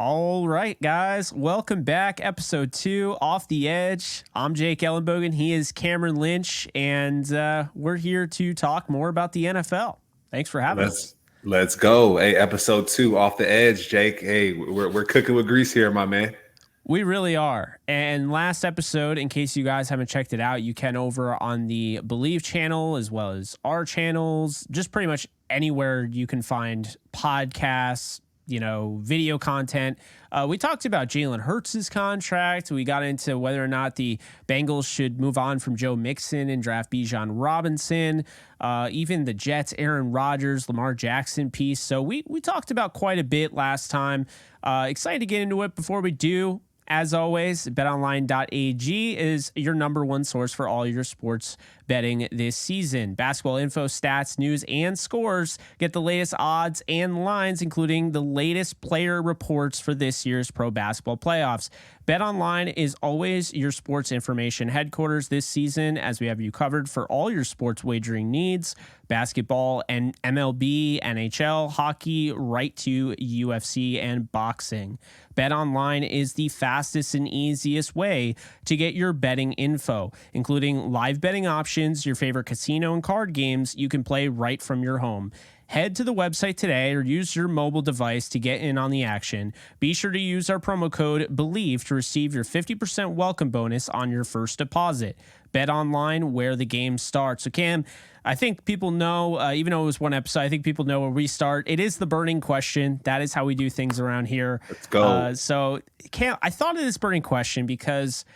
All right, guys, welcome back. Episode 2, Off the Edge. I'm Jake Ellenbogen. He is Cameron Lynch, and we're here to talk more about the NFL. Thanks for having us. Let's go. Hey, episode 2, Off the Edge, Jake. Hey, we're cooking with grease here, my man. We really are. And last episode, in case you guys haven't checked it out, you can over on the Believe channel as well as our channels, just pretty much anywhere you can find podcasts, video content. We talked about Jalen Hurts' contract. We got into whether or not the Bengals should move on from Joe Mixon and draft Bijan Robinson. Even the Jets, Aaron Rodgers, Lamar Jackson piece. So we talked about quite a bit last time. Excited to get into it. Before we do, as always, betonline.ag is your number one source for all your sports betting this season. Basketball info, stats, news, and scores. Get the latest odds and lines, including the latest player reports for this year's pro basketball playoffs. BetOnline is always your sports information headquarters this season, as we have you covered for all your sports wagering needs. Basketball and MLB, NHL, hockey, right to UFC and boxing. BetOnline is the fastest and easiest way to get your betting info, including live betting options, your favorite casino and card games you can play right from your home. Head to the website today or use your mobile device to get in on the action. Be sure to use our promo code BELIEVE to receive your 50% welcome bonus on your first deposit. Bet online where the game starts. So Cam, I think people know, even though it was one episode, I think people know where we start. It is the burning question. That is how we do things around here. Let's go. So Cam, I thought of this burning question because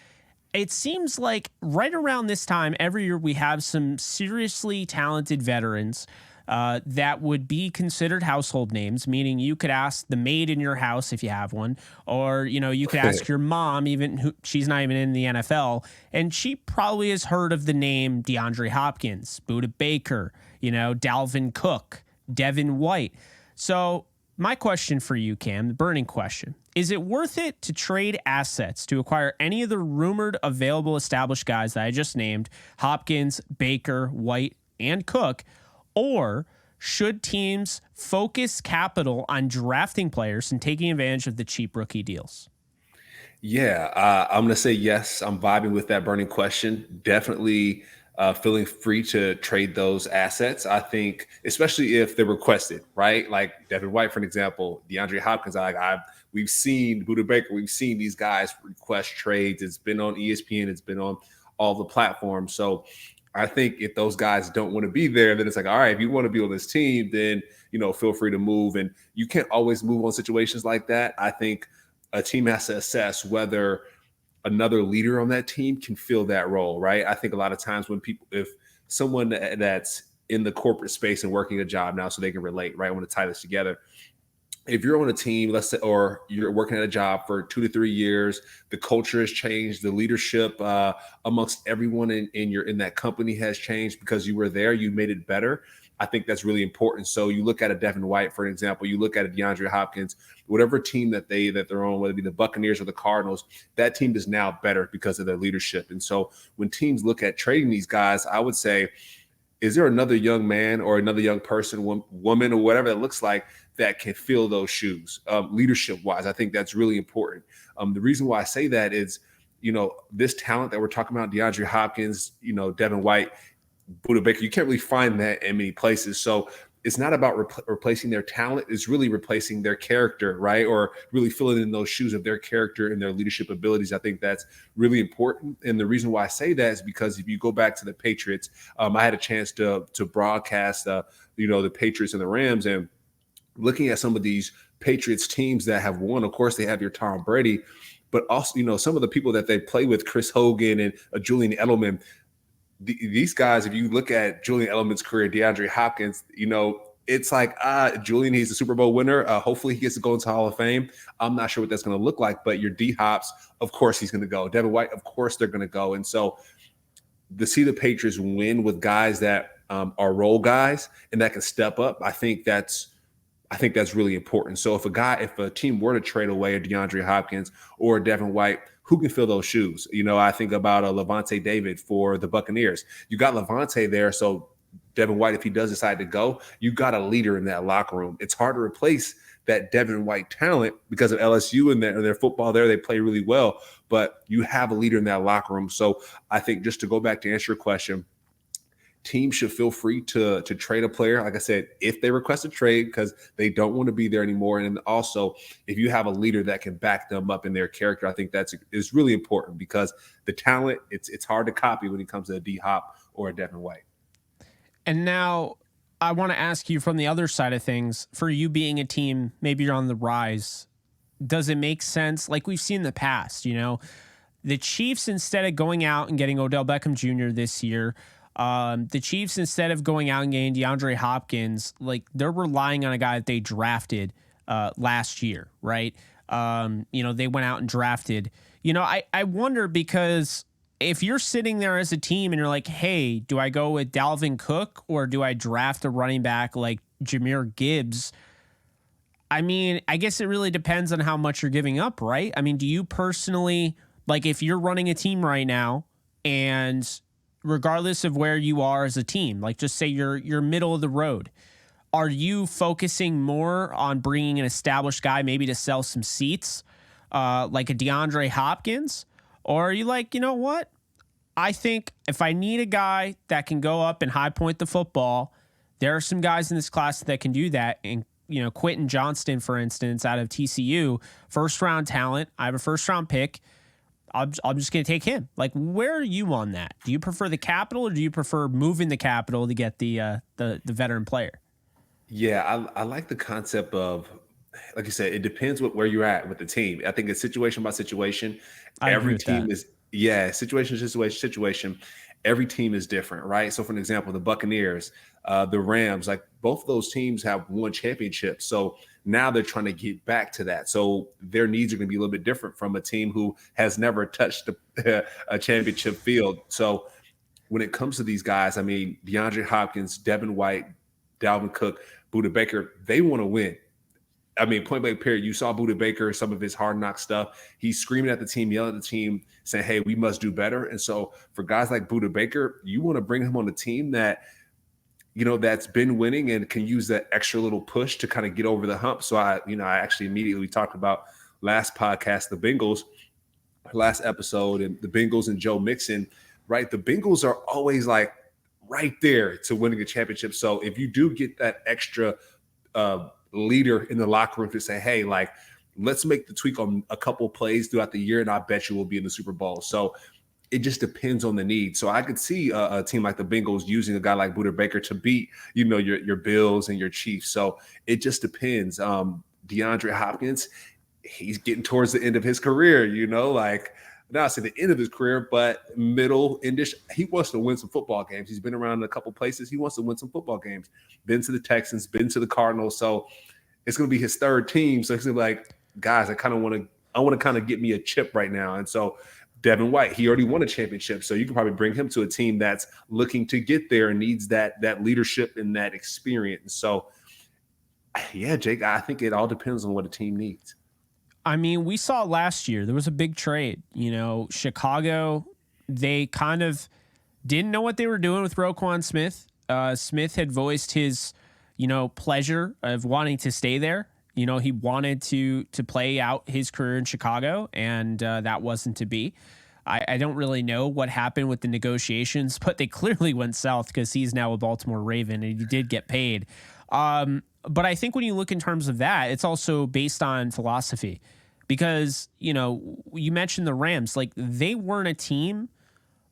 it seems like right around this time every year we have some seriously talented veterans that would be considered household names, meaning you could ask the maid in your house if you have one, or, you could ask your mom, even who she's not even in the NFL, and she probably has heard of the name DeAndre Hopkins, Budda Baker, Dalvin Cook, Devin White. So my question for you, Cam, the burning question, is it worth it to trade assets to acquire any of the rumored available established guys that I just named, Hopkins, Baker, White, and Cook? Or should teams focus capital on drafting players and taking advantage of the cheap rookie deals? Yeah, I'm going to say yes. I'm vibing with that burning question. Definitely feeling free to trade those assets. I think, especially if they're requested, right? Like Devin White, for an example, DeAndre Hopkins. We've seen Budda Baker. We've seen these guys request trades. It's been on ESPN. It's been on all the platforms. So I think if those guys don't want to be there, then it's like, all right, if you want to be on this team, then, feel free to move. And you can't always move on situations like that. I think a team has to assess whether another leader on that team can fill that role, right? I think a lot of times if someone that's in the corporate space and working a job now so they can relate, right? I want to tie this together. If you're on a team, let's say, or you're working at a job for 2 to 3 years, the culture has changed, the leadership amongst everyone in that company has changed because you were there, you made it better. I think that's really important. So you look at a Devin White, for example, you look at a DeAndre Hopkins, whatever team that they're on, whether it be the Buccaneers or the Cardinals, that team is now better because of their leadership. And so when teams look at trading these guys, I would say, is there another young man or another young person, woman, or whatever that looks like that can fill those shoes leadership-wise? I think that's really important. The reason why I say that is, this talent that we're talking about, DeAndre Hopkins, Devin White, Budda Baker, you can't really find that in many places. So it's not about replacing their talent. It's really replacing their character, right? Or really filling in those shoes of their character and their leadership abilities. I think that's really important. And the reason why I say that is because if you go back to the Patriots, I had a chance to broadcast, the Patriots and the Rams, and looking at some of these Patriots teams that have won. Of course, they have your Tom Brady, but also, some of the people that they play with, Chris Hogan and Julian Edelman. These guys, if you look at Julian Edelman's career, DeAndre Hopkins, it's like, Julian, he's a Super Bowl winner. Hopefully he gets to go into Hall of Fame. I'm not sure what that's going to look like, but your D-Hops, of course he's going to go. Devin White, of course they're going to go. And so to see the Patriots win with guys that are role guys and that can step up, I think that's really important. So if a team were to trade away a DeAndre Hopkins or a Devin White, who can fill those shoes? I think about a Levante David for the Buccaneers. You got Levante there, so Devin White, if he does decide to go, you got a leader in that locker room. It's hard to replace that Devin White talent because of LSU and their football there. They play really well, but you have a leader in that locker room. So I think, just to go back to answer your question, teams should feel free to trade a player, like I said, if they request a trade because they don't want to be there anymore. And also, if you have a leader that can back them up in their character, I think is really important, because the talent, it's hard to copy when it comes to a D-Hop or a Devin White. And now I want to ask you, from the other side of things, for you being a team, maybe you're on the rise, does it make sense? Like we've seen in the past, the Chiefs, instead of going out and getting Odell Beckham Jr. this year, the Chiefs, instead of going out and getting DeAndre Hopkins, like they're relying on a guy that they drafted last year, right? They went out and drafted. I wonder, because if you're sitting there as a team and you're like, hey, do I go with Dalvin Cook or do I draft a running back like Jahmyr Gibbs? I mean, I guess it really depends on how much you're giving up, right? I mean, do you personally, like, if you're running a team right now, and regardless of where you are as a team, like just say you're middle of the road, are you focusing more on bringing an established guy maybe to sell some seats, like a DeAndre Hopkins? Or are you like, you know what? I think if I need a guy that can go up and high point the football, there are some guys in this class that can do that. And, Quentin Johnston, for instance, out of TCU, first round talent. I have a first round pick. I'm just going to take him. Like, where are you on that? Do you prefer the capital, or do you prefer moving the capital to get the veteran player? Yeah, I like the concept of, like you said, it depends where you're at with the team. I think it's situation by situation. Every team is, situation. Every team is different, right? So, for an example, the Buccaneers, the Rams, like both of those teams have won championships. So now they're trying to get back to that. So their needs are going to be a little bit different from a team who has never touched a championship field. So when it comes to these guys, I mean, DeAndre Hopkins, Devin White, Dalvin Cook, Budda Baker, they want to win. I mean, point blank period. You saw Budda Baker, some of his hard knock stuff. He's screaming at the team, yelling at the team, saying, hey, we must do better. And so for guys like Budda Baker, you want to bring him on a team that, that's been winning and can use that extra little push to kind of get over the hump. So I actually immediately talked about last podcast, the Bengals, last episode, and the Bengals and Joe Mixon, right? The Bengals are always like right there to winning a championship. So if you do get that extra leader in the locker room to say, hey, like, let's make the tweak on a couple plays throughout the year, and I bet you will be in the Super Bowl. So it just depends on the need. So I could see a team like the Bengals using a guy like Budda Baker to beat, your Bills and your Chiefs. So it just depends. DeAndre Hopkins, he's getting towards the end of his career, like, not say the end of his career, but middle endish. He wants to win some football games. He's been around a couple places. He wants to win some football games. Been to the Texans, been to the Cardinals. So it's going to be his third team. So he's going to be like, guys, I want to kind of get me a chip right now. And so Devin White, he already won a championship. So you can probably bring him to a team that's looking to get there and needs that leadership and that experience. So yeah, Jake, I think it all depends on what a team needs. I mean, we saw last year, there was a big trade. Chicago, they kind of didn't know what they were doing with Roquan Smith. Smith had voiced his, pleasure of wanting to stay there. He wanted to play out his career in Chicago, and that wasn't to be. I don't really know what happened with the negotiations, but they clearly went south because he's now a Baltimore Raven, and he did get paid. But I think when you look in terms of that, it's also based on philosophy, because, you mentioned the Rams, like they weren't a team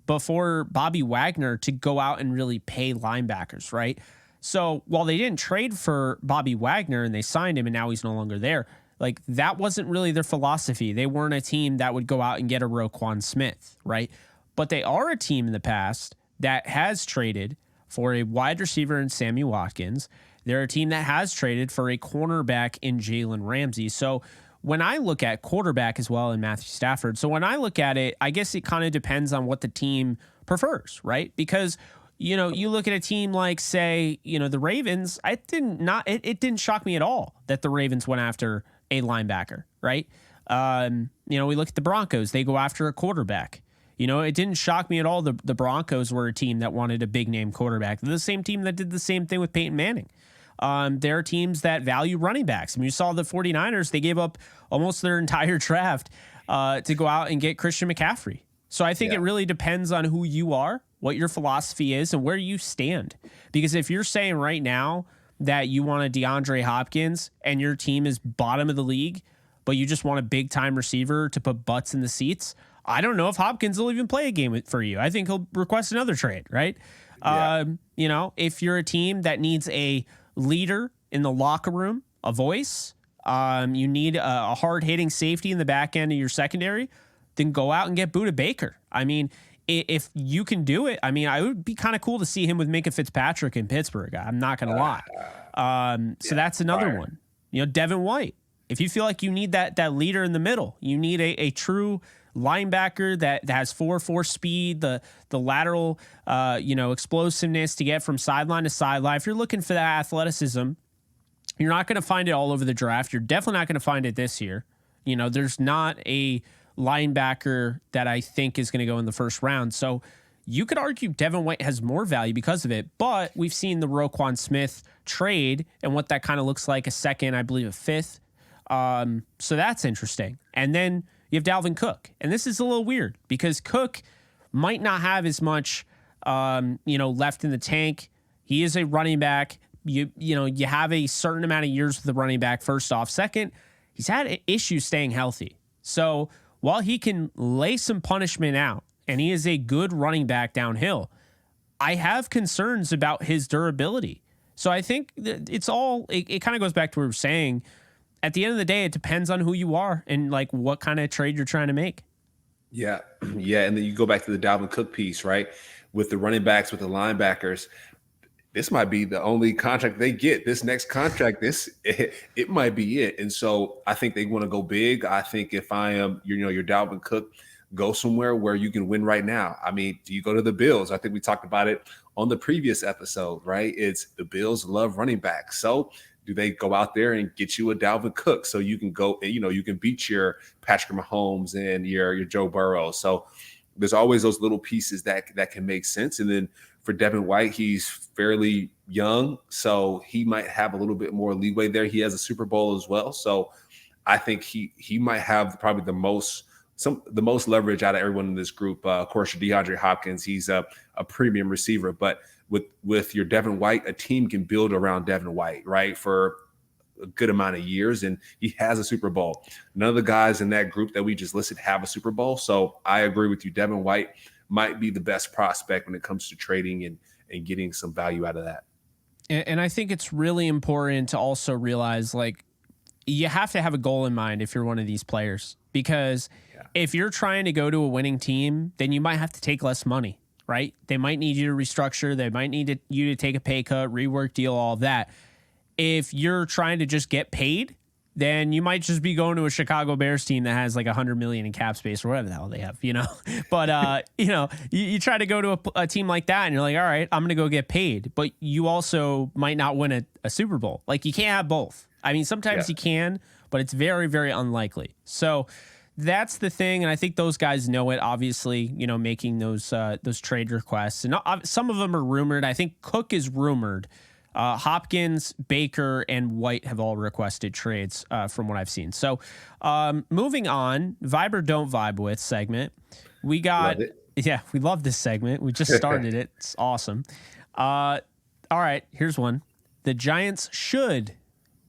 before Bobby Wagner to go out and really pay linebackers, right? So while they didn't trade for Bobby Wagner and they signed him and now he's no longer there, like that wasn't really their philosophy. They weren't a team that would go out and get a Roquan Smith, right? But they are a team in the past that has traded for a wide receiver in Sammy Watkins. They're a team that has traded for a cornerback in Jalen Ramsey. So when I look at quarterback as well in Matthew Stafford, so when I look at it, I guess it kind of depends on what the team prefers, right? Because, you look at a team like, say, the Ravens, it didn't shock me at all that the Ravens went after a linebacker, right? We look at the Broncos, they go after a quarterback. You know, it didn't shock me at all. The Broncos were a team that wanted a big name quarterback. They're the same team that did the same thing with Peyton Manning. There are teams that value running backs. I mean, you saw the 49ers, they gave up almost their entire draft to go out and get Christian McCaffrey. So I think it really depends on who you are, what your philosophy is, and where you stand. Because if you're saying right now that you want a DeAndre Hopkins and your team is bottom of the league, but you just want a big time receiver to put butts in the seats, I don't know if Hopkins will even play a game for you. I think he'll request another trade, right? Yeah. You know, if you're a team that needs a leader in the locker room, a voice, you need a hard-hitting safety in the back end of your secondary, then go out and get Budda Baker. I mean, if you can do it, I mean, I would be kind of cool to see him with Minka Fitzpatrick in Pittsburgh. I'm not going to lie. So that's another one. You know, Devin White. If you feel like you need that leader in the middle, you need a true linebacker that has 4.4 speed, the lateral, explosiveness to get from sideline to sideline. If you're looking for that athleticism, you're not going to find it all over the draft. You're definitely not going to find it this year. You know, there's not a linebacker that I think is going to go in the first round. So you could argue Devin White has more value because of it, but we've seen the Roquan Smith trade and what that kind of looks like, a second, I believe a fifth. So that's interesting. And then you have Dalvin Cook. And this is a little weird because Cook might not have as much, left in the tank. He is a running back. You have a certain amount of years with the running back, first off. Second, he's had issues staying healthy. So while he can lay some punishment out and he is a good running back downhill, I have concerns about his durability. So I think it kind of goes back to what we were saying. At the end of the day, it depends on who you are and like what kind of trade you're trying to make. Yeah. Yeah. And then you go back to the Dalvin Cook piece, right? With the running backs, with the linebackers, this might be the only contract they get. This next contract, it might be it. And so I think they want to go big. I think if I am, your Dalvin Cook, go somewhere where you can win right now. I mean, do you go to the Bills? I think we talked about it on the previous episode, right? It's the Bills love running backs. So do they go out there and get you a Dalvin Cook so you can go, you can beat your Patrick Mahomes and your Joe Burrow. So there's always those little pieces that can make sense. And then for Devin White, he's fairly young, so he might have a little bit more leeway there. He has a Super Bowl as well. So I think he might have probably the most leverage out of everyone in this group. Of course, your DeAndre Hopkins, he's a premium receiver, but with your Devin White, a team can build around Devin White, right, for a good amount of years, and he has a Super Bowl. None of the guys in that group that we just listed have a Super Bowl, so I agree with you. Devin White might be the best prospect when it comes to trading and getting some value out of that. And I think it's really important to also realize, like, you have to have a goal in mind if you're one of these players, because if you're trying to go to a winning team, then you might have to take less money, right? They might need you to restructure. They might need you to take a pay cut, rework deal, all of that. If you're trying to just get paid, then you might just be going to a Chicago Bears team that has like $100 million in cap space or whatever the hell they have, But, you try to go to a team like that and you're like, all right, I'm going to go get paid. But you also might not win a Super Bowl. Like, you can't have both. I mean, sometimes you can, but it's very, very unlikely. So that's the thing. And I think those guys know it, obviously, making those trade requests. And some of them are rumored. I think Cook is rumored. Hopkins, Baker, and White have all requested trades from what I've seen. So moving on, Vibe or Don't Vibe With segment. We got, we love this segment. We just started it. It's awesome. All right, here's one. The Giants should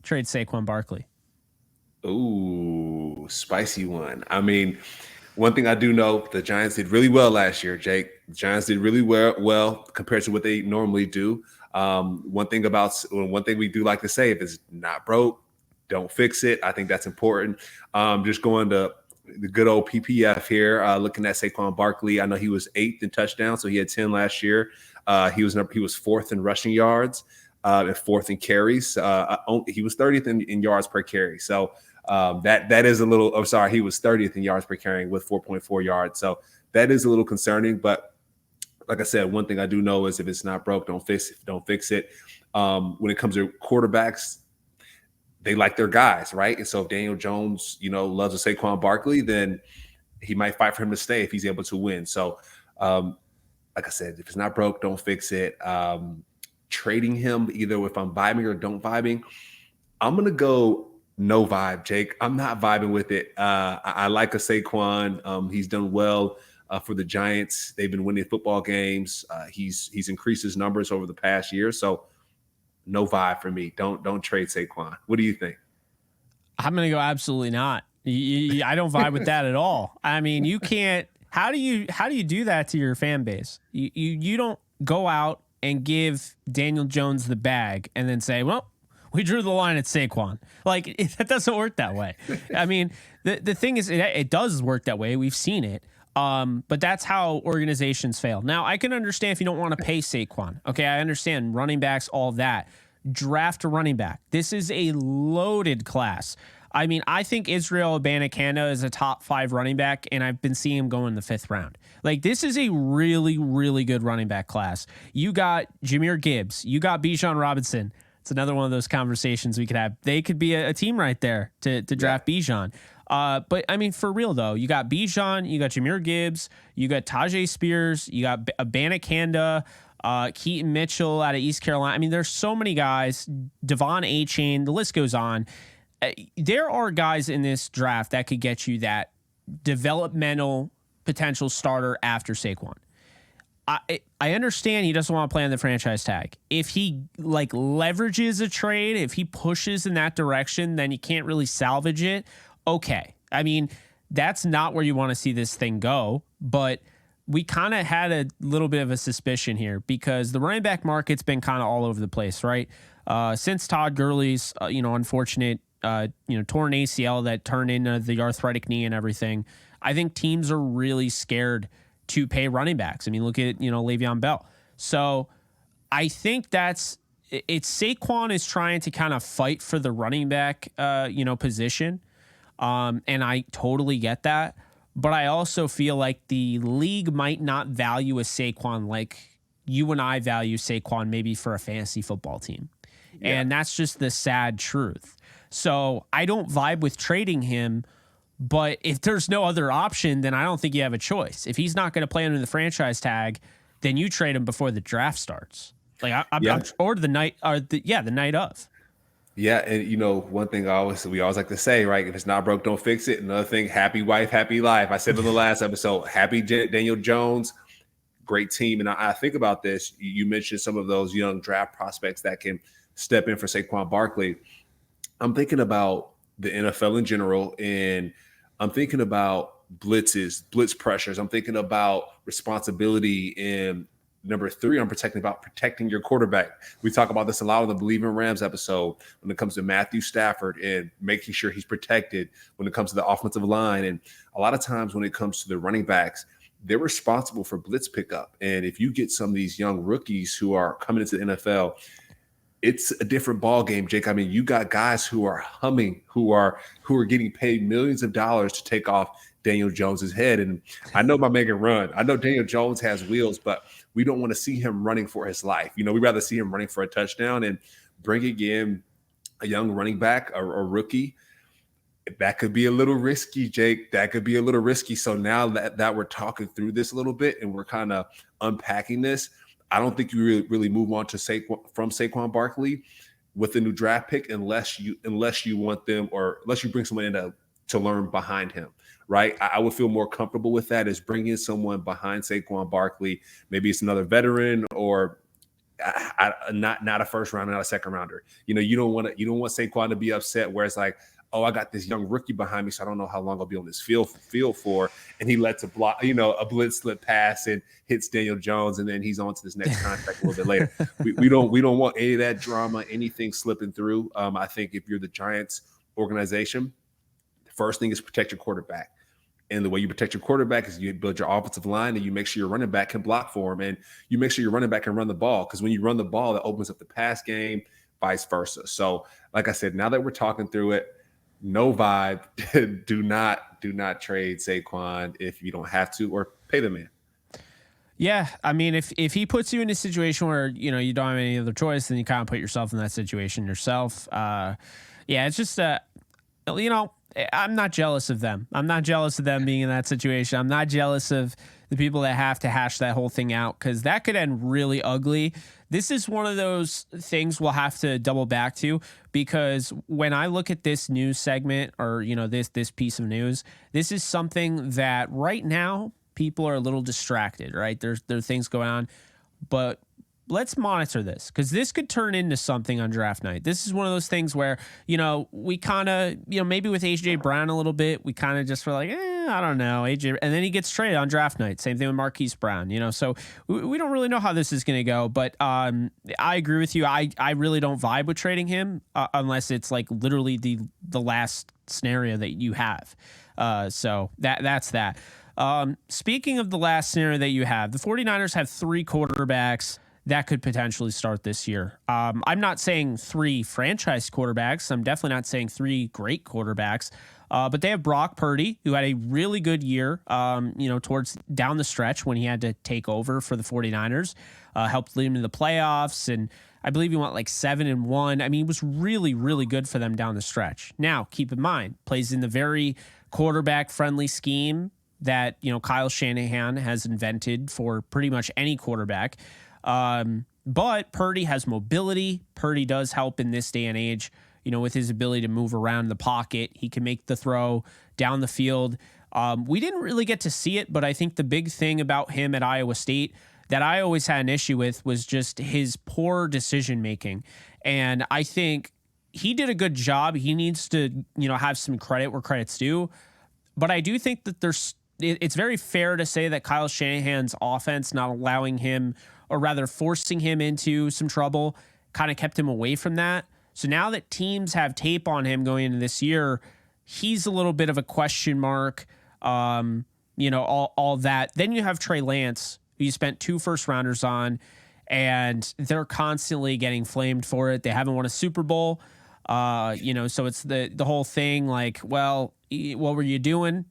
trade Saquon Barkley. Ooh, spicy one. I mean, one thing I do know, the Giants did really well last year, Jake. The Giants did really well compared to what they normally do. One thing we do like to say, if it's not broke, don't fix it. I think that's important. Just going to the good old PPF here, looking at Saquon Barkley. I know he was 8th in touchdowns, so he had 10 last year. He was 4th in rushing yards, and 4th in carries. He was 30th in yards per carry. So that is a little. Oh, sorry, he was 30th in yards per carry with 4.4 yards. So that is a little concerning, but like I said, one thing I do know is if it's not broke, don't fix it. When it comes to quarterbacks, they like their guys, right? And so if Daniel Jones, loves a Saquon Barkley, then he might fight for him to stay if he's able to win. So, like I said, if it's not broke, don't fix it. Trading him, either if I'm vibing or don't vibing, I'm gonna go no vibe, Jake. I'm not vibing with it. I like a Saquon. He's done well for the Giants. They've been winning football games. He's increased his numbers over the past year. So no vibe for me. Don't trade Saquon. What do you think? I'm gonna go absolutely not. I don't vibe with that at all. I mean, you can't. How do you do that to your fan base? You don't go out and give Daniel Jones the bag and then say, well, we drew the line at Saquon. Like, that doesn't work that way. I mean, the thing is, it does work that way. We've seen it. But that's how organizations fail. Now, I can understand if you don't want to pay Saquon. Okay, I understand running backs, all of that. Draft a running back. This is a loaded class. I mean, I think Israel Abanikanda is a top 5 running back, and I've been seeing him go in the 5th round. Like, this is a really, really good running back class. You got Jahmyr Gibbs. You got Bijan Robinson. It's another one of those conversations we could have. They could be a team right there to draft Bijan. But, I mean, for real, though, you got Bijan, you got Jahmyr Gibbs, you got Tajay Spears, you got Abanikanda, Keaton Mitchell out of East Carolina. I mean, there's so many guys. Devon Achane, the list goes on. There are guys in this draft that could get you that developmental potential starter after Saquon. I understand he doesn't want to play on the franchise tag. If he leverages a trade, if he pushes in that direction, then you can't really salvage it. Okay. I mean, that's not where you want to see this thing go, but we kind of had a little bit of a suspicion here because the running back market's been kind of all over the place, right? Since Todd Gurley's, unfortunate, torn ACL that turned into the arthritic knee and everything, I think teams are really scared to pay running backs. I mean, look at, Le'Veon Bell. So I think it's Saquon is trying to kind of fight for the running back, position. And I totally get that. But I also feel like the league might not value a Saquon like you and I value Saquon maybe for a fantasy football team. Yeah. And that's just the sad truth. So I don't vibe with trading him. But if there's no other option, then I don't think you have a choice. If he's not going to play under the franchise tag, then you trade him before the draft starts. Or the night of. Yeah, and one thing we always like to say, right? If it's not broke, don't fix it. Another thing, happy wife, happy life. I said in the last episode, happy Daniel Jones, great team. And I think about this. You mentioned some of those young draft prospects that can step in for Saquon Barkley. I'm thinking about the NFL in general, and I'm thinking about blitz pressures. I'm thinking about responsibility. And number 3, I'm protecting your quarterback. We talk about this a lot on the Believe in Rams episode when it comes to Matthew Stafford and making sure he's protected when it comes to the offensive line. And a lot of times when it comes to the running backs, they're responsible for blitz pickup. And if you get some of these young rookies who are coming into the NFL, it's a different ball game, Jake. I mean, you got guys who are humming, who are getting paid millions of dollars to take off Daniel Jones's head. And I know my Megan run. I know Daniel Jones has wheels, but we don't want to see him running for his life. We'd rather see him running for a touchdown. And bringing in a young running back, a rookie, that could be a little risky, Jake. That could be a little risky. So now that we're talking through this a little bit and we're kind of unpacking this, I don't think you really move on to Saquon Barkley with a new draft pick unless you want them, or unless you bring someone in to learn behind him, right? I would feel more comfortable with that as bringing someone behind Saquon Barkley. Maybe it's another veteran, or not a first rounder, not a second rounder. You don't want Saquon to be upset where it's like, oh, I got this young rookie behind me, so I don't know how long I'll be on this field for. And he lets a blitz slip pass and hits Daniel Jones, and then he's on to this next contract a little bit later. We don't want any of that drama, anything slipping through. I think if you're the Giants organization, the first thing is protect your quarterback. And the way you protect your quarterback is you build your offensive line and you make sure your running back can block for him, and you make sure your running back can run the ball, because when you run the ball, that opens up the pass game, vice versa. So, like I said, now that we're talking through it, no vibe. do not trade Saquon if you don't have to, or pay the man. Yeah, I mean, if he puts you in a situation where you don't have any other choice, then you kind of put yourself in that situation yourself. It's just I'm not jealous of them. I'm not jealous of them being in that situation. I'm not jealous of the people that have to hash that whole thing out, because that could end really ugly. This is one of those things we'll have to double back to, because when I look at this news segment, or this piece of news, this is something that right now people are a little distracted, right? There are things going on, but let's monitor this, because this could turn into something on draft night. This is one of those things where, we kind of, maybe with AJ Brown a little bit, we kind of just were like, I don't know, AJ, and then he gets traded on draft night. Same thing with Marquise Brown, so we don't really know how this is going to go. But I agree with you. I really don't vibe with trading him unless it's like literally the last scenario that you have. So that's that. Speaking of the last scenario that you have, the 49ers have 3 quarterbacks that could potentially start this year. I'm not saying 3 franchise quarterbacks. I'm definitely not saying 3 great quarterbacks. But they have Brock Purdy, who had a really good year, towards down the stretch when he had to take over for the 49ers, helped lead them to the playoffs. And I believe he went like 7-1. I mean, he was really, really good for them down the stretch. Now, keep in mind, plays in the very quarterback-friendly scheme that, Kyle Shanahan has invented for pretty much any quarterback. But Purdy has mobility. Purdy does help in this day and age, with his ability to move around the pocket. He can make the throw down the field. We didn't really get to see it, but I think the big thing about him at Iowa State that I always had an issue with was just his poor decision making. And I think he did a good job. He needs to, have some credit where credit's due. But I do think that it's very fair to say that Kyle Shanahan's offense not allowing him, or rather forcing him into some trouble, kind of kept him away from that. So now that teams have tape on him going into this year, he's a little bit of a question mark, all that. Then you have Trey Lance, who you spent 2 first-rounders on, and they're constantly getting flamed for it. They haven't won a Super Bowl, so it's the whole thing like, well, what were you doing,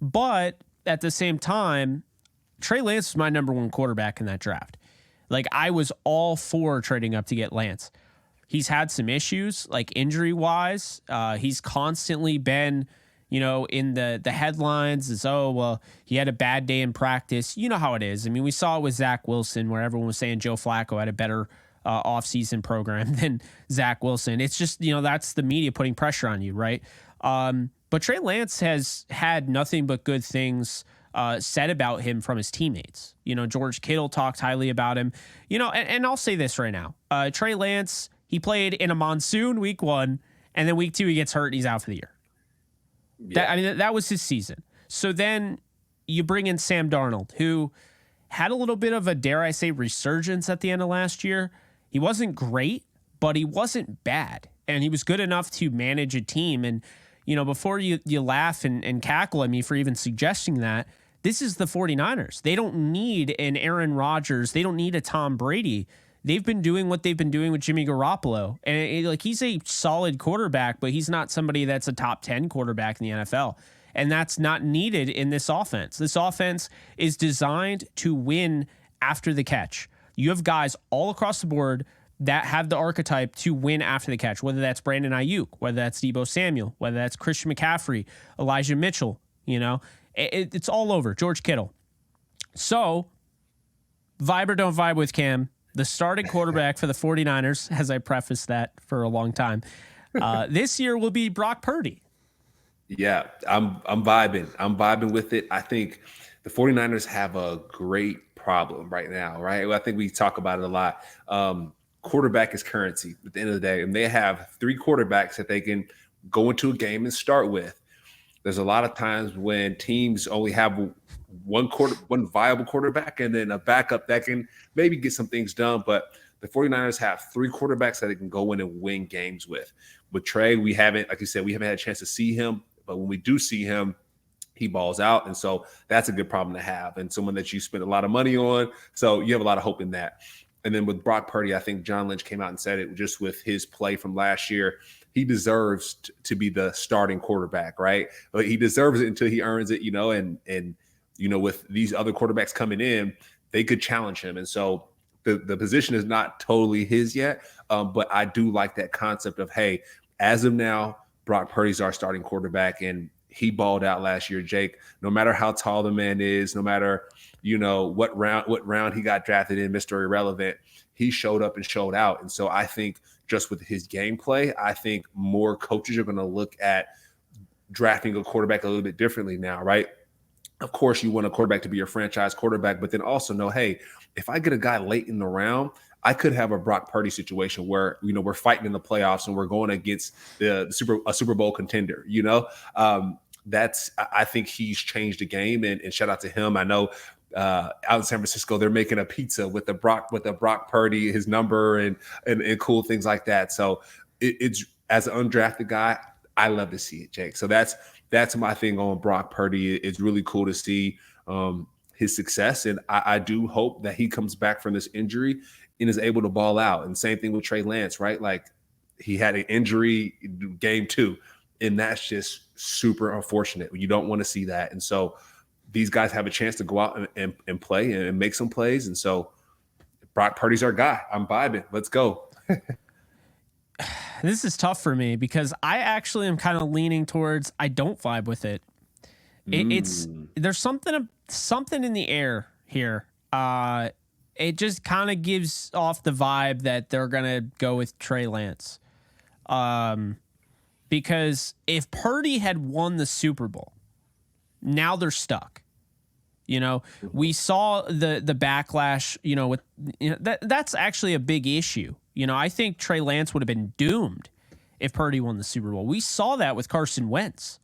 But at the same time, Trey Lance was my number 1 quarterback in that draft. Like, I was all for trading up to get Lance. He's had some issues, like injury-wise. He's constantly been, in the headlines as, he had a bad day in practice. You know how it is. I mean, we saw it with Zach Wilson, where everyone was saying Joe Flacco had a better offseason program than Zach Wilson. It's just, that's the media putting pressure on you, right? But Trey Lance has had nothing but good things said about him from his teammates. George Kittle talked highly about him. And I'll say this right now. Trey Lance, he played in a monsoon week 1, and then week 2 he gets hurt and he's out for the year. Yeah. That was his season. So then you bring in Sam Darnold, who had a little bit of a, dare I say, resurgence at the end of last year. He wasn't great, but he wasn't bad. And he was good enough to manage a team. And, before you laugh and cackle at me for even suggesting that, this is the 49ers. They don't need an Aaron Rodgers. They don't need a Tom Brady. They've been doing what they've been doing with Jimmy Garoppolo. And he's a solid quarterback, but he's not somebody that's a top 10 quarterback in the NFL. And that's not needed in this offense. This offense is designed to win after the catch. You have guys all across the board that have the archetype to win after the catch, whether that's Brandon Ayuk, whether that's Deebo Samuel, whether that's Christian McCaffrey, Elijah Mitchell, it's all over. George Kittle. So, vibe or don't vibe with Cam, the starting quarterback for the 49ers, as I prefaced that for a long time, this year will be Brock Purdy. Yeah, I'm vibing. I'm vibing with it. I think the 49ers have a great problem right now, right? I think we talk about it a lot. Quarterback is currency at the end of the day, and they have 3 quarterbacks that they can go into a game and start with. There's a lot of times when teams only have one viable quarterback and then a backup that can maybe get some things done. But the 49ers have 3 quarterbacks that they can go in and win games with. With Trey, we haven't, like you said, we haven't had a chance to see him. But when we do see him, he balls out. And so that's a good problem to have. And someone that you spend a lot of money on. So you have a lot of hope in that. And then with Brock Purdy, I think John Lynch came out and said it just with his play from last year. He deserves to be the starting quarterback, right? But he deserves it until he earns it, and with these other quarterbacks coming in, they could challenge him. And so the position is not totally his yet. But I do like that concept of, hey, as of now, Brock Purdy's our starting quarterback, and he balled out last year, Jake. No matter how tall the man is, no matter what round he got drafted in, Mr. Irrelevant, he showed up and showed out. And so I think just with his gameplay, I think more coaches are going to look at drafting a quarterback a little bit differently now, right? Of course, you want a quarterback to be your franchise quarterback, but then also know, hey, if I get a guy late in the round, I could have a Brock Purdy situation where we're fighting in the playoffs and we're going against a Super Bowl contender. I think he's changed the game, and shout out to him. I know out in San Francisco they're making a pizza with the Brock Purdy, his number, and cool things like that. So it's as an undrafted guy, I love to see it, Jake. So that's my thing on Brock Purdy. It's really cool to see his success, and I do hope that he comes back from this injury and is able to ball out. And same thing with Trey Lance, right? Like, he had an injury game 2, and that's just super unfortunate. You don't want to see that. And so these guys have a chance to go out and play and make some plays. And so Brock Purdy's our guy. I'm vibing. Let's go. This is tough for me because I actually am kind of leaning towards I don't vibe with it. There's something in the air here. It just kind of gives off the vibe that they're gonna go with Trey Lance. Because if Purdy had won the Super Bowl, now they're stuck. We saw the backlash, with that's actually a big issue. I think Trey Lance would have been doomed if Purdy won the Super Bowl. We saw that with Carson Wentz.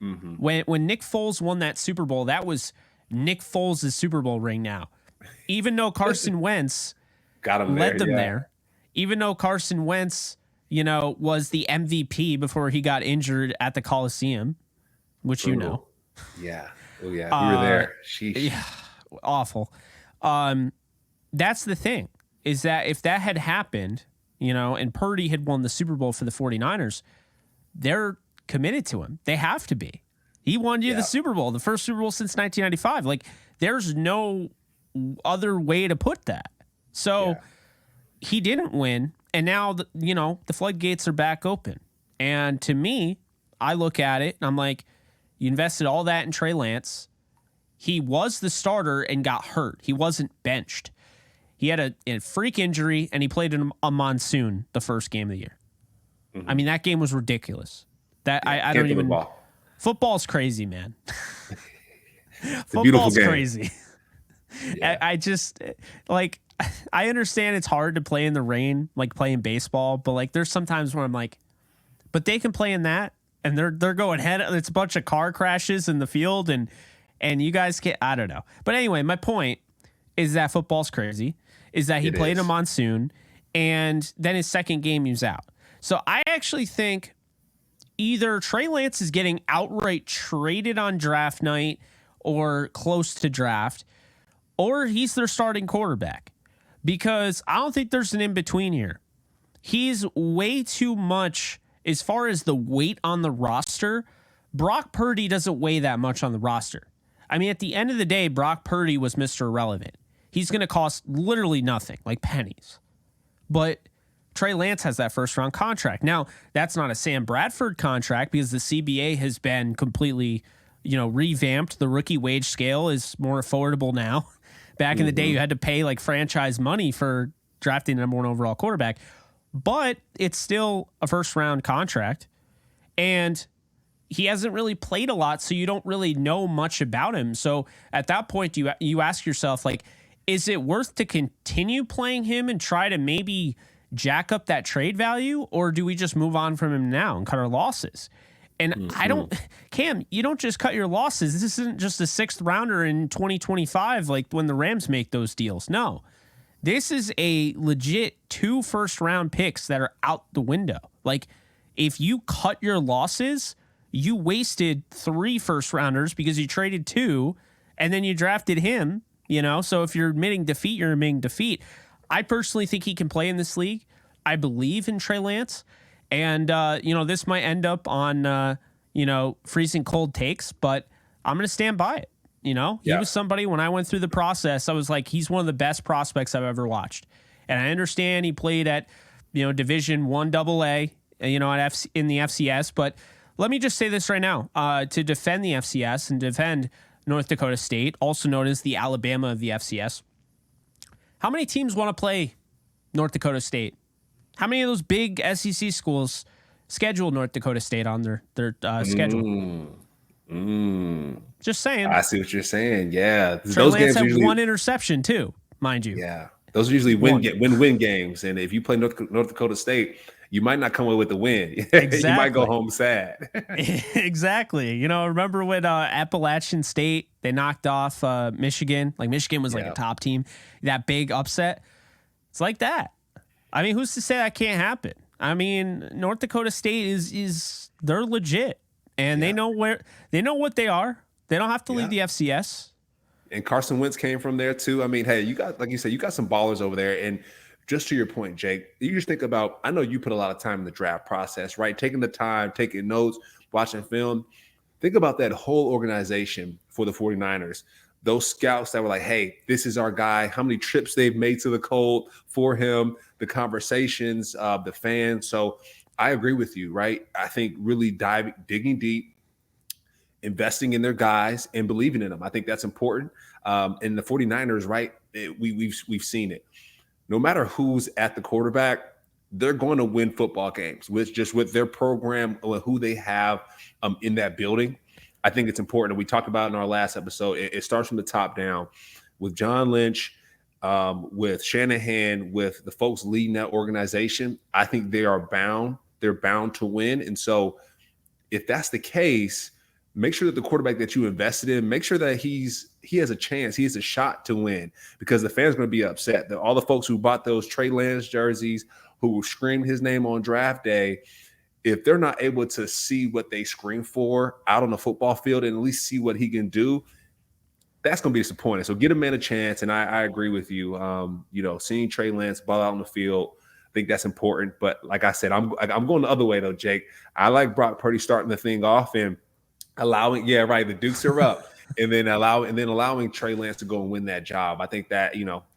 Mm-hmm. When Nick Foles won that Super Bowl, that was Nick Foles' Super Bowl ring now. Even though Carson Wentz led them there, even though Carson Wentz, was the MVP before he got injured at the Coliseum, which Brutal. Yeah. Oh, yeah. We were there. Sheesh. Yeah. Awful. That's the thing, is that if that had happened, and Purdy had won the Super Bowl for the 49ers, they're committed to him. They have to be. He won you the Super Bowl, the first Super Bowl since 1995. Like, there's no other way to put that. So he didn't win, and now the floodgates are back open. And to me, I look at it and I'm like, you invested all that in Trey Lance. He was the starter and got hurt. He wasn't benched. He had a freak injury, and he played in a monsoon the first game of the year. Mm-hmm. I mean, that game was ridiculous. I don't even. Football's crazy, man. Football's crazy. Yeah. I just I understand it's hard to play in the rain, like playing baseball, but there's sometimes where I'm like, but they can play in that, and they're going head. It's a bunch of car crashes in the field, and you guys can't. I don't know. But anyway, my point is that football's crazy. Is that he played a monsoon, and then his second game he was out. So I actually think either Trey Lance is getting outright traded on draft night or close to draft, or he's their starting quarterback, because I don't think there's an in-between here. He's way too much as far as the weight on the roster. Brock Purdy doesn't weigh that much on the roster. I mean, at the end of the day, Brock Purdy was Mr. Irrelevant. He's going to cost literally nothing, like pennies. But Trey Lance has that first-round contract. Now, that's not a Sam Bradford contract because the CBA has been completely, revamped. The rookie wage scale is more affordable now. Back in the day, you had to pay franchise money for drafting the number 1 overall quarterback. But it's still a first-round contract. And he hasn't really played a lot, so you don't really know much about him. So at that point, you ask yourself, is it worth to continue playing him and try to maybe jack up that trade value, or do we just move on from him now and cut our losses? And Cam, you don't just cut your losses. This isn't just a 6th rounder in 2025, like when the Rams make those deals. No, this is a legit 2 first-round picks that are out the window. If you cut your losses, you wasted 3 first-rounders because you traded 2, and then you drafted him. So if you're admitting defeat, you're admitting defeat. I personally think he can play in this league. I believe in Trey Lance. And, this might end up on, freezing cold takes, but I'm going to stand by it. He was somebody, when I went through the process, I was like, he's one of the best prospects I've ever watched. And I understand he played at, Division I AA in the FCS. But let me just say this right now: to defend the FCS and defend North Dakota State, also known as the Alabama of the FCS. How many teams want to play North Dakota State? How many of those big SEC schools schedule North Dakota State on their schedule? Just saying. I see what you're saying. Yeah, Trey Lance had one interception too, mind you. Yeah, those are usually win-win games, and if you play North Dakota State, you might not come away with the win. Exactly. You might go home sad. Exactly. Remember when Appalachian State, they knocked off Michigan? Like Michigan was like a top team. That big upset. It's like that. I mean, who's to say that can't happen? I mean, North Dakota State is they're legit, and they know what they are. They don't have to leave the FCS. And Carson Wentz came from there too. I mean, hey, you got, like you said, you got some ballers over there. And just to your point, Jake, you just think about, I know you put a lot of time in the draft process, right? Taking the time, taking notes, watching film. Think about that whole organization for the 49ers. Those scouts that were like, hey, this is our guy. How many trips they've made to the cold for him, the conversations, the fans. So I agree with you, right? I think really digging deep, investing in their guys and believing in them. I think that's important. And the 49ers, right? We've seen it. No matter who's at the quarterback, they're going to win football games with their program or who they have in that building. I think it's important. We talked about in our last episode, it starts from the top down with John Lynch, with Shanahan, with the folks leading that organization. I think they're bound to win. And so if that's the case, make sure that the quarterback that you invested in, make sure that he has a chance, he has a shot to win, because the fans are going to be upset. All the folks who bought those Trey Lance jerseys, who screamed his name on draft day, if they're not able to see what they scream for out on the football field and at least see what he can do, that's going to be disappointing. So get a man a chance. And I agree with you. Seeing Trey Lance ball out on the field, I think that's important. But like I said, I'm going the other way though, Jake. I like Brock Purdy starting the thing off and allowing, the Dukes are up, and then allowing Trey Lance to go and win that job. I think that,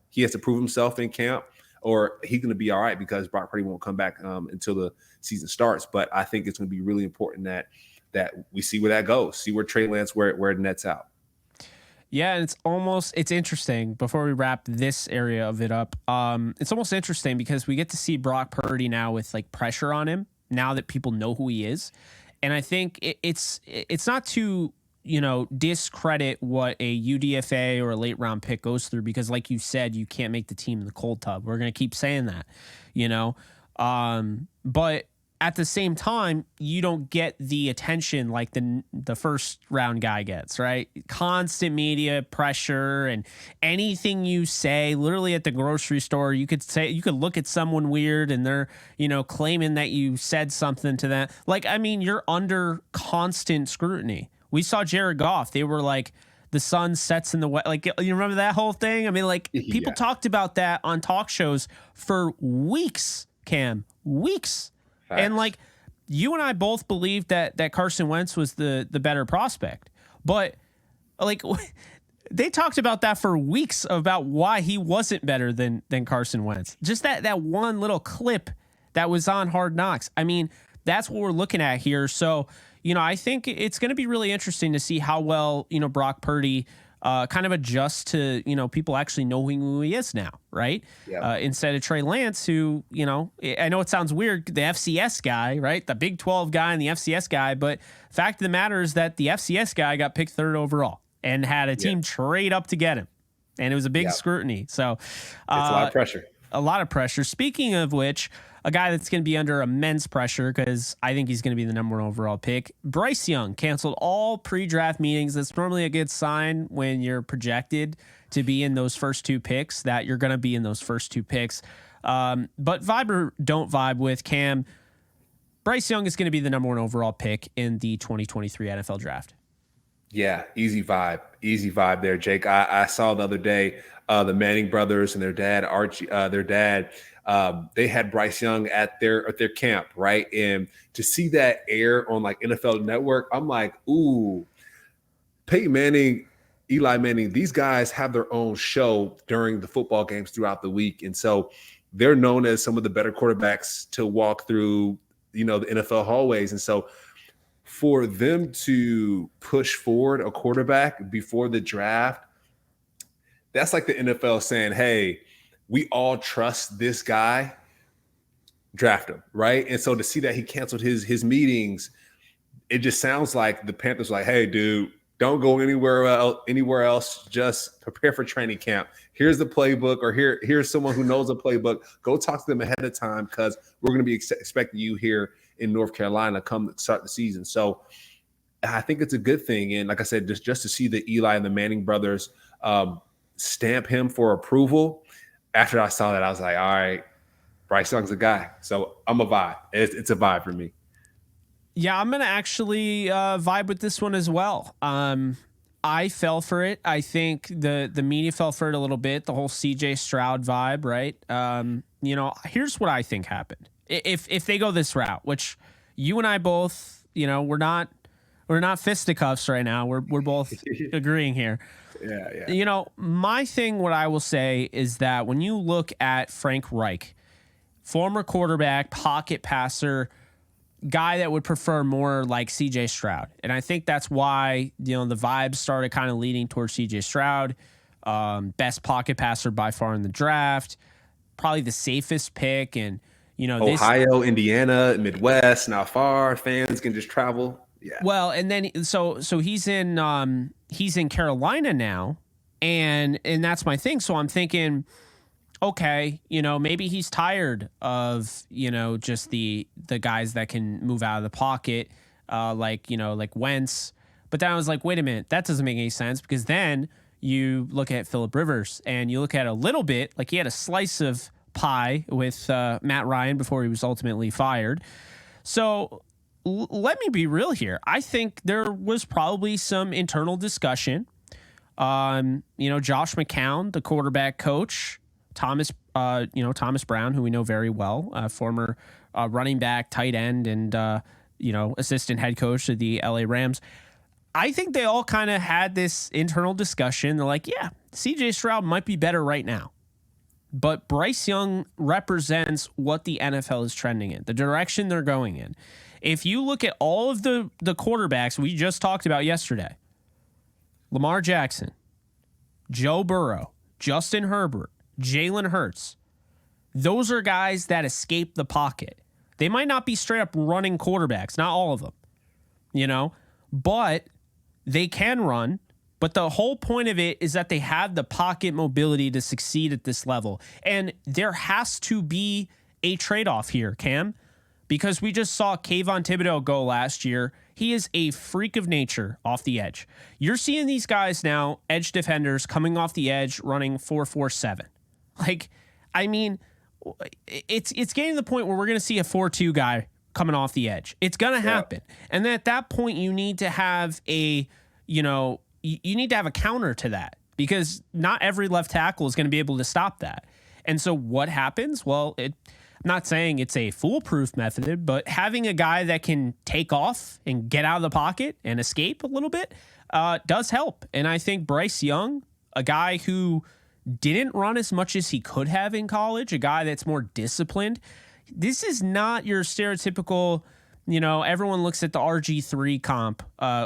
he has to prove himself in camp, or he's going to be all right, because Brock Purdy won't come back until the season starts. But I think it's going to be really important that we see where that goes, see where Trey Lance, where it nets out. Yeah, and it's interesting, before we wrap this area of it up, it's almost interesting because we get to see Brock Purdy now with like pressure on him, now that people know who he is. And I think it's not to, discredit what a UDFA or a late round pick goes through, because like you said, you can't make the team in the cold tub. We're going to keep saying that, but at the same time, you don't get the attention like the first round guy gets, right? Constant media pressure, and anything you say, literally at the grocery store, you could look at someone weird and they're, claiming that you said something to them. Like, I mean, you're under constant scrutiny. We saw Jared Goff. They were like, the sun sets in the west. Like, you remember that whole thing? I mean, like, people talked about that on talk shows for weeks, Cam, weeks. Facts. And like, you and I both believed that Carson Wentz was the better prospect, but like, they talked about that for weeks, about why he wasn't better than Carson Wentz. Just that one little clip that was on Hard Knocks. I mean, that's what we're looking at here. So, I think it's going to be really interesting to see how well, Brock Purdy kind of adjusts to, people actually knowing who he is now, right? Yeah. Instead of Trey Lance, who, I know it sounds weird, the FCS guy, right? The Big 12 guy and the FCS guy. But fact of the matter is that the FCS guy got picked 3rd overall and had a team trade up to get him. And it was a big scrutiny. So it's a lot of pressure. A lot of pressure. Speaking of which, a guy that's going to be under immense pressure, because I think he's going to be the number 1 overall pick, Bryce Young, canceled all pre-draft meetings. That's normally a good sign when you're projected to be in those first 2 picks, that you're going to be in those first 2 picks. But vibe or don't vibe with, Cam, Bryce Young is going to be the number 1 overall pick in the 2023 NFL draft. Yeah, easy vibe there, Jake. I saw the other day the Manning brothers and their dad Archie, they had Bryce Young at their camp, right? And to see that air on like NFL Network, I'm like, ooh, Peyton Manning, Eli Manning, these guys have their own show during the football games throughout the week, and so they're known as some of the better quarterbacks to walk through the NFL hallways. And so for them to push forward a quarterback before the draft, that's like the NFL saying, hey, we all trust this guy, draft him, right? And so to see that he canceled his meetings, it just sounds like the Panthers were like, hey, dude, don't go anywhere else. Just prepare for training camp. Here's the playbook, or here's someone who knows the playbook. Go talk to them ahead of time because we're going to be expecting you here in North Carolina come start the season. So I think it's a good thing. And like I said, just to see the Eli and the Manning brothers stamp him for approval. After I saw that, I was like, all right, Bryce Young's a guy. So I'm a vibe. It's a vibe for me. Yeah, I'm going to actually vibe with this one as well. I fell for it. I think the media fell for it a little bit, the whole CJ Stroud vibe, right? Here's what I think happened. If they go this route, which you and I both, we're not fisticuffs right now. We're both agreeing here. Yeah. My thing, what I will say is that when you look at Frank Reich, former quarterback, pocket passer, guy that would prefer more like CJ Stroud. And I think that's why, the vibes started kind of leaning towards CJ Stroud. Best pocket passer by far in the draft, probably the safest pick. And, Ohio, Indiana, Midwest, not far. Fans can just travel. Yeah. Well, and then so he's in Carolina now, and that's my thing. So I'm thinking, okay, maybe he's tired of, just the guys that can move out of the pocket, like Wentz. But then I was like, wait a minute, that doesn't make any sense, because then you look at Phillip Rivers and you look at a little bit, like he had a slice of pie with Matt Ryan before he was ultimately fired. So let me be real here. I think there was probably some internal discussion. Josh McCown, the quarterback coach, Thomas Brown, who we know very well, former running back, tight end, and assistant head coach of the LA Rams. I think they all kind of had this internal discussion. They're like, yeah, CJ Stroud might be better right now, but Bryce Young represents what the NFL is trending in, the direction they're going in. If you look at all of the quarterbacks we just talked about yesterday, Lamar Jackson, Joe Burrow, Justin Herbert, Jalen Hurts, those are guys that escape the pocket. They might not be straight up running quarterbacks, not all of them, but they can run. But the whole point of it is that they have the pocket mobility to succeed at this level. And there has to be a trade-off here, Cam, because we just saw Kayvon Thibodeau go last year. He is a freak of nature off the edge. You're seeing these guys now, edge defenders, coming off the edge, running 4.47. It's getting to the point where we're going to see a 4.2 guy coming off the edge. It's going to happen. And then at that point, you need to have you need to have a counter to that, because not every left tackle is going to be able to stop that. And so what happens? Well, I'm not saying it's a foolproof method, but having a guy that can take off and get out of the pocket and escape a little bit does help. And I think Bryce Young, a guy who didn't run as much as he could have in college, a guy that's more disciplined, this is not your stereotypical, everyone looks at the RG3 comp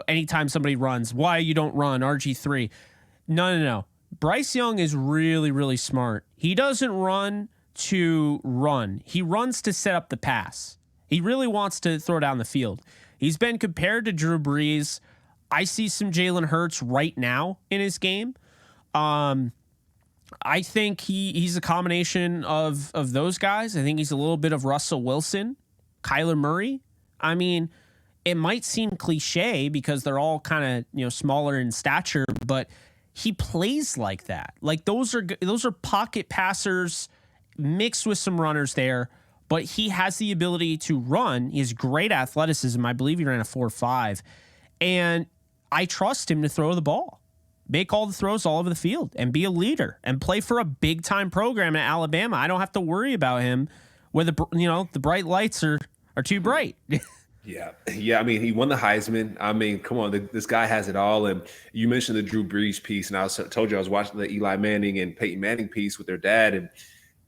anytime somebody runs. Why you don't run RG3? No. Bryce Young is really, really smart. He doesn't run to run. He runs to set up the pass. He really wants to throw down the field. He's been compared to Drew Brees. I see some Jalen Hurts right now in his game. I think he's a combination of those guys. I think he's a little bit of Russell Wilson, Kyler Murray. I mean, it might seem cliche because they're all kind of, smaller in stature, but he plays like that. Like those are pocket passers mixed with some runners there, but he has the ability to run. He has great athleticism. I believe he ran a 4.5, and I trust him to throw the ball, make all the throws all over the field, and be a leader and play for a big time program in Alabama. I don't have to worry about him where the bright lights are too bright. Yeah. I mean, he won the Heisman. I mean, come on, this guy has it all. And you mentioned the Drew Brees piece, and I told you I was watching the Eli Manning and Peyton Manning piece with their dad, and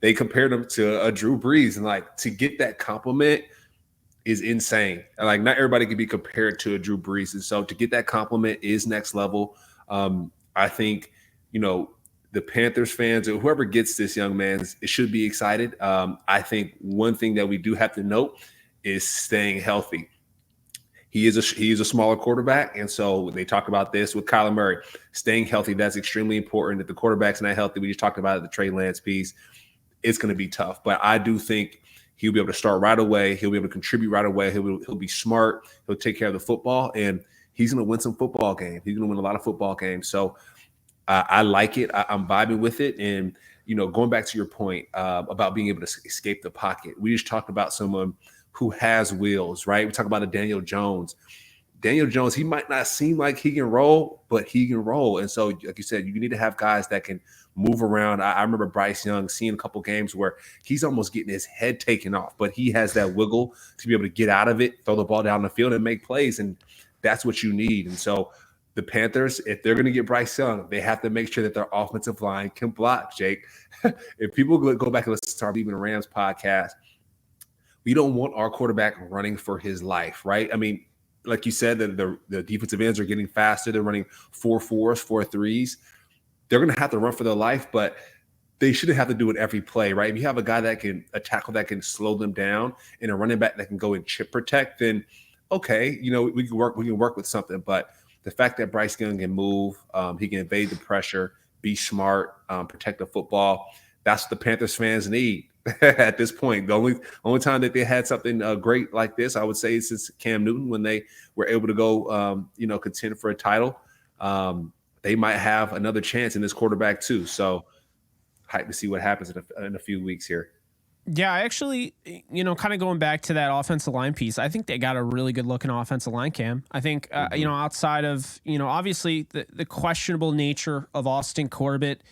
they compared him to a Drew Brees, and like to get that compliment is insane. Like, not everybody can be compared to a Drew Brees, and so to get that compliment is next level. I think, you know, the Panthers fans or whoever gets this young man, it should be excited. I think one thing that we do have to note is staying healthy. He is a smaller quarterback, and so they talk about this with Kyler Murray. Staying healthy, that's extremely important. If the quarterback's not healthy, we just talked about it, the Trey Lance piece, it's going to be tough. But I do think he'll be able to start right away. He'll be able to contribute right away. He'll be smart. He'll take care of the football, and he's going to win some football games. He's going to win a lot of football games. So I like it. I'm vibing with it. And, you know, going back to your point about being able to escape the pocket, we just talked about someone who has wheels, right? We talk about a Daniel Jones. Daniel Jones, he might not seem like he can roll, but he can roll. And so, like you said, you need to have guys that can move around. I remember Bryce Young seeing a couple games where he's almost getting his head taken off, but he has that wiggle to be able to get out of it, throw the ball down the field, and make plays. And that's what you need. And so the Panthers, if they're going to get Bryce Young, they have to make sure that their offensive line can block, Jake. If people go back and listen to our Leaving the Rams podcast, we don't want our quarterback running for his life, right? I mean, like you said, the defensive ends are getting faster. They're running 4.4s, 4.3s. They're going to have to run for their life, but they shouldn't have to do it every play, right? If you have a guy that can a tackle that can slow them down and a running back that can go and chip protect, then okay, you know, we can work with something. But the fact that Bryce Young can move, he can evade the pressure, be smart, protect the football, that's what the Panthers fans need. At this point, the only time that they had something great like this, I would say, is since Cam Newton, when they were able to go, contend for a title. They might have another chance in this quarterback too. So, hype to see what happens in a few weeks here. Yeah, I actually, kind of going back to that offensive line piece, I think they got a really good looking offensive line, Cam. I think, outside of, obviously the questionable nature of Austin Corbett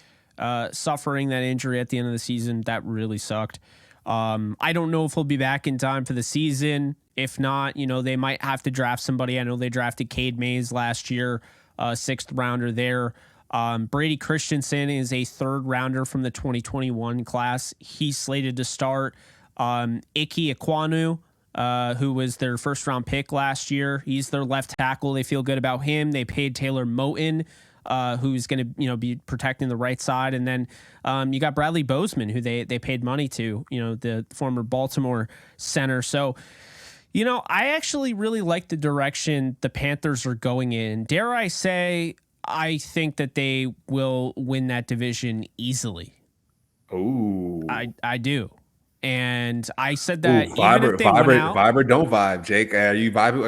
suffering that injury at the end of the season, that really sucked. I don't know if he'll be back in time for the season. If not, they might have to draft somebody. I know they drafted Cade Mays last year, 6th rounder there. Brady Christensen is a 3rd rounder from the 2021 class. He's slated to start. Ike Ekwonu, who was their 1st round pick last year. He's their left tackle. They feel good about him. They paid Taylor Moton, who's going to, be protecting the right side. And then you got Bradley Bozeman, who they paid money to, the former Baltimore center. So, I actually really like the direction the Panthers are going in. Dare I say, I think that they will win that division easily. Oh, I do. And I said that even if they went out, vibe or don't vibe, Jake. Are you vibing?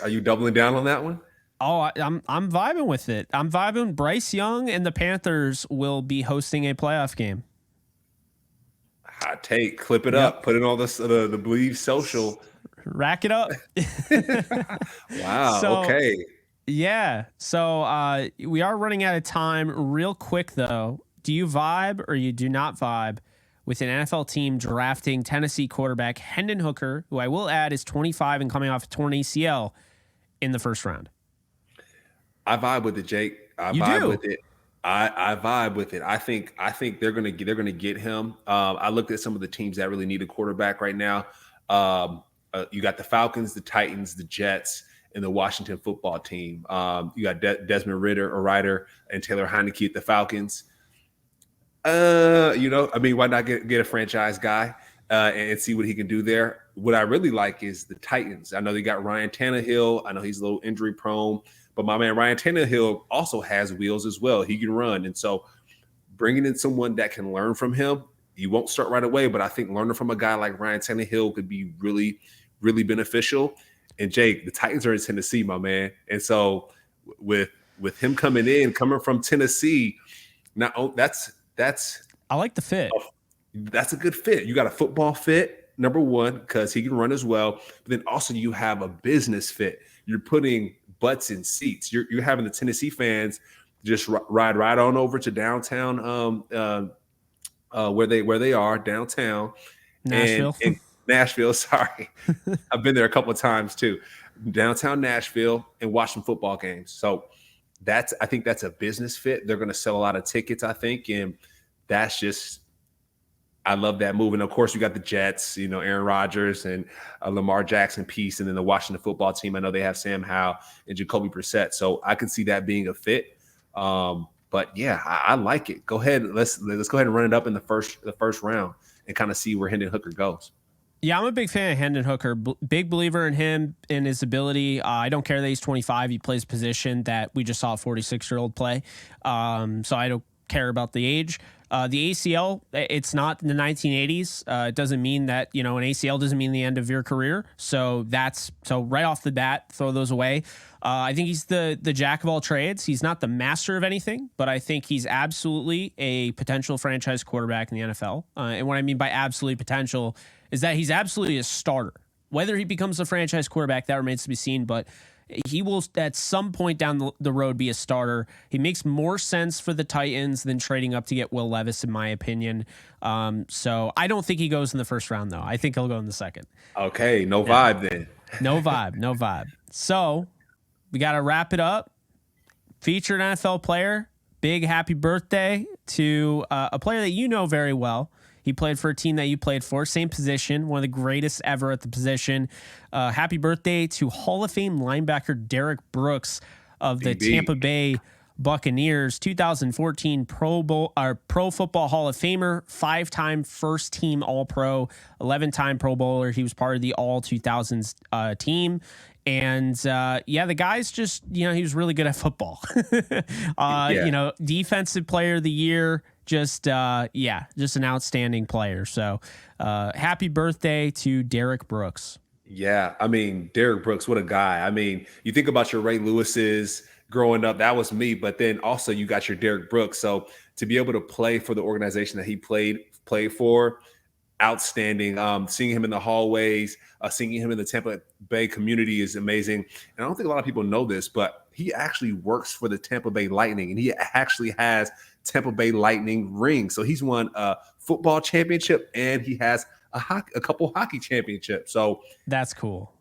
Are you doubling down on that one? Oh, I'm vibing with it. I'm vibing. Bryce Young and the Panthers will be hosting a playoff game. Hot take. Clip it up. Put it on the Believe social. Rack it up. Wow. So, okay. Yeah. So we are running out of time. Real quick though, do you vibe or you do not vibe with an NFL team drafting Tennessee quarterback Hendon Hooker, who I will add is 25 and coming off a torn ACL, in the 1st round? I vibe with it, Jake. I vibe with it. I vibe with it. I think they're gonna get him. I looked at some of the teams that really need a quarterback right now. You got the Falcons, the Titans, the Jets, and the Washington football team. You got Desmond Ritter, and Taylor Heineke at the Falcons. Why not get a franchise guy and see what he can do there? What I really like is the Titans. I know they got Ryan Tannehill. I know he's a little injury prone, but my man Ryan Tannehill also has wheels as well. He can run. And so bringing in someone that can learn from him, you won't start right away, but I think learning from a guy like Ryan Tannehill could be really, really beneficial. And Jake, the Titans are in Tennessee, my man. And so with him coming from Tennessee, that's I like the fit. That's a good fit. You got a football fit, number one, because he can run as well. But then also you have a business fit. You're putting butts in seats. You're having the Tennessee fans just ride right on over to downtown, where they are downtown, Nashville. and Nashville. Sorry, I've been there a couple of times too. Downtown Nashville, and watch some football games. So I think that's a business fit. They're going to sell a lot of tickets, I think, and that's just I love that move. And of course, you got the Jets, Aaron Rodgers and Lamar Jackson piece, and then the Washington football team. I know they have Sam Howell and Jacoby Brissett, so I can see that being a fit. But yeah, I like it. Go ahead, let's go ahead and run it up in the first round and kind of see where Hendon Hooker goes. Yeah, I'm a big fan of Hendon Hooker. Big believer in him, in his ability. I don't care that he's 25. He plays position that we just saw a 46-year-old play. So I don't care about the age. The ACL, it's not the 1980s. It doesn't mean that, an ACL doesn't mean the end of your career. So right off the bat, throw those away. I think he's the jack of all trades. He's not the master of anything, but I think he's absolutely a potential franchise quarterback in the NFL. And what I mean by absolute potential is that he's absolutely a starter. Whether he becomes a franchise quarterback, that remains to be seen, but he will at some point down the road be a starter. He makes more sense for the Titans than trading up to get Will Levis, in my opinion. So I don't think he goes in the first round, though. I think he'll go in the second. Okay, no vibe then. No vibe. So we got to wrap it up. Featured NFL player, big happy birthday to a player that you know very well. He played for a team that you played for, same position, one of the greatest ever at the position. Happy birthday to Hall of Fame linebacker Derek Brooks of the Tampa Bay Buccaneers, 2014 Pro Football Hall of Famer, 5-time first team All-Pro, 11-time Pro Bowler. He was part of the All-2000s team. And the guy's just, he was really good at football. Defensive player of the year. Just an outstanding player. So happy birthday to Derek Brooks. Yeah, I mean, Derek Brooks, what a guy. I mean, you think about your Ray Lewis's growing up, that was me, but then also you got your Derek Brooks. So to be able to play for the organization that he played for, outstanding. Seeing him in the hallways, seeing him in the Tampa Bay community is amazing. And I don't think a lot of people know this, but he actually works for the Tampa Bay Lightning, and he actually has Tampa Bay Lightning rings. So he's won a football championship, and he has a couple hockey championships. So that's cool.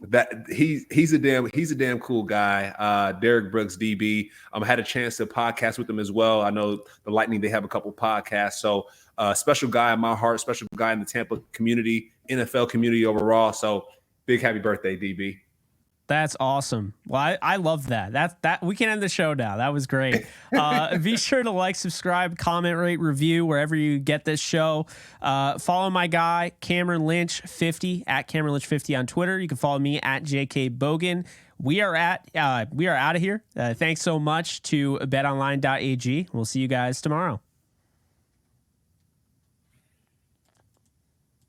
That he's a damn cool guy. Derek Brooks, DB. I had a chance to podcast with him as well. I know the Lightning, they have a couple podcasts. So special guy in my heart, special guy in the Tampa community, NFL community overall. So big happy birthday, DB. That's awesome. Well, I love that. That we can end the show now. That was great. Be sure to like, subscribe, comment, rate, review wherever you get this show. Follow my guy Cameron Lynch 50 at Cameron Lynch 50 on Twitter. You can follow me at JK Bogan. We are out of here. Thanks so much to betonline.ag. We'll see you guys tomorrow.